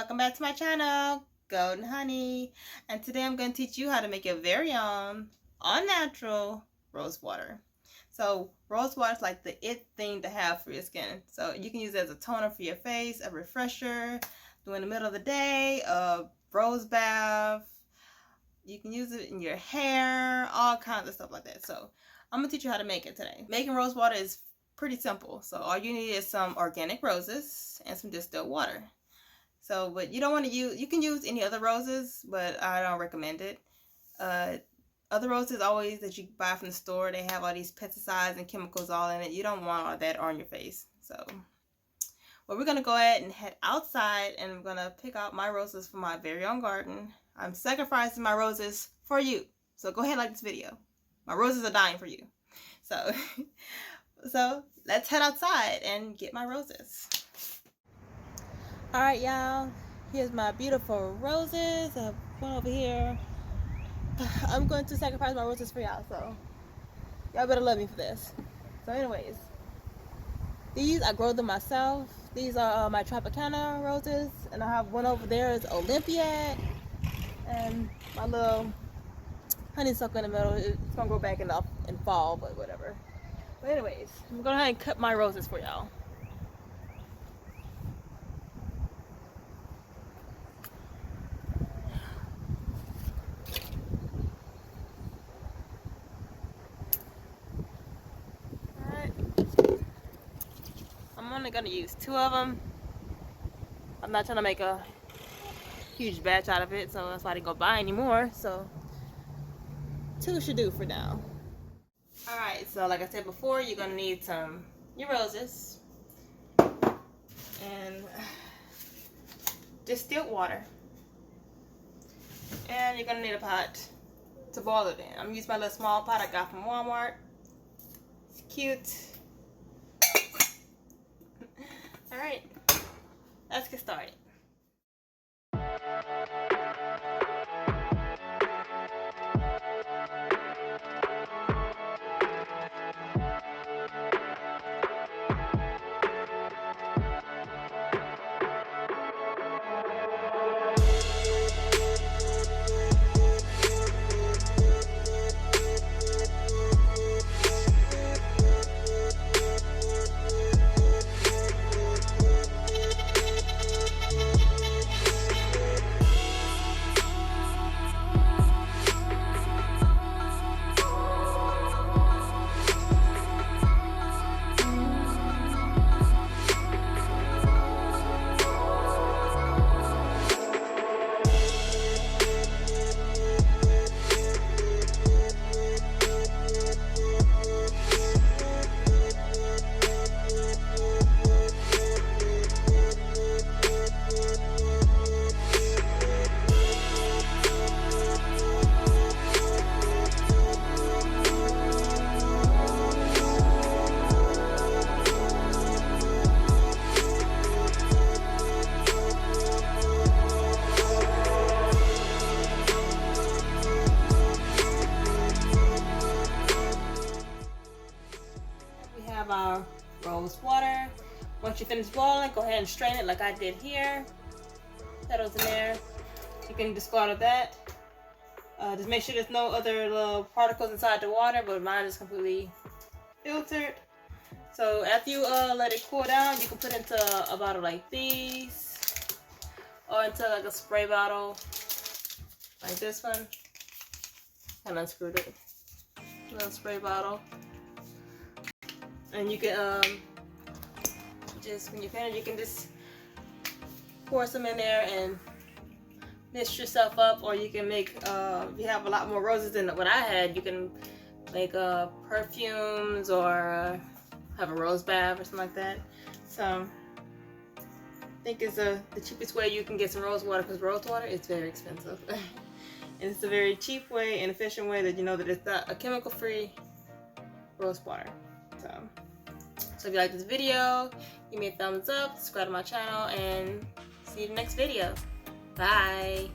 welcome back to my channel, Golden Honey, and today I'm going to teach you how to make your very own all-natural rose water. So rose water is like the it thing to have for your skin. So you can use it as a toner for your face, a refresher, during the middle of the day, a rose bath. You can use it in your hair, all kinds of stuff like that. So I'm going to teach you how to make it today. Making rose water is pretty simple. So all you need is some organic roses and some distilled water. So, but you don't want to use, you can use any other roses, but I don't recommend it. Other roses always that you buy from the store, they have all these pesticides and chemicals all in it. You don't want all that on your face. So, well, we're going to go ahead and head outside, and I'm going to pick out my roses from my very own garden. I'm sacrificing my roses for you. So go ahead and like this video. My roses are dying for you. So, so let's head outside and get my roses. Alright, y'all, here's my beautiful roses. I have one over here. I'm going to sacrifice my roses for y'all, so y'all better love me for this. So anyways, these I grow them myself. These are my Tropicana roses, and I have one over there is Olympiad, and my little honeysuckle in the middle. It's gonna grow back in fall, but whatever. But anyways, I'm gonna go ahead and cut my roses for y'all. I'm only gonna use 2 of them. I'm not trying to make a huge batch out of it, so that's why I didn't go buy any more. So 2 should do for now. Alright, so like I said before, you're gonna need your roses and distilled water, and you're gonna need a pot to boil it in. I'm using my little small pot I got from Walmart. It's cute. Alright, let's get started. Our rose water. Once you finish boiling, go ahead and strain it like I did here. Petals in there. You can discard of that. Just make sure there's no other little particles inside the water, but mine is completely filtered. So after you let it cool down, you can put it into a bottle like these, or into like a spray bottle like this one. Kind of unscrewed it. Little spray bottle. And you can just, when you're finished, you can just pour some in there and mix yourself up, or you can make, if you have a lot more roses than what I had, you can make perfumes, or have a rose bath or something like that. So I think it's the cheapest way you can get some rose water, because rose water is very expensive. And it's a very cheap way and efficient way that you know that it's not a chemical-free rose water. So if you like this video, give me a thumbs up, subscribe to my channel, and see you in the next video. Bye!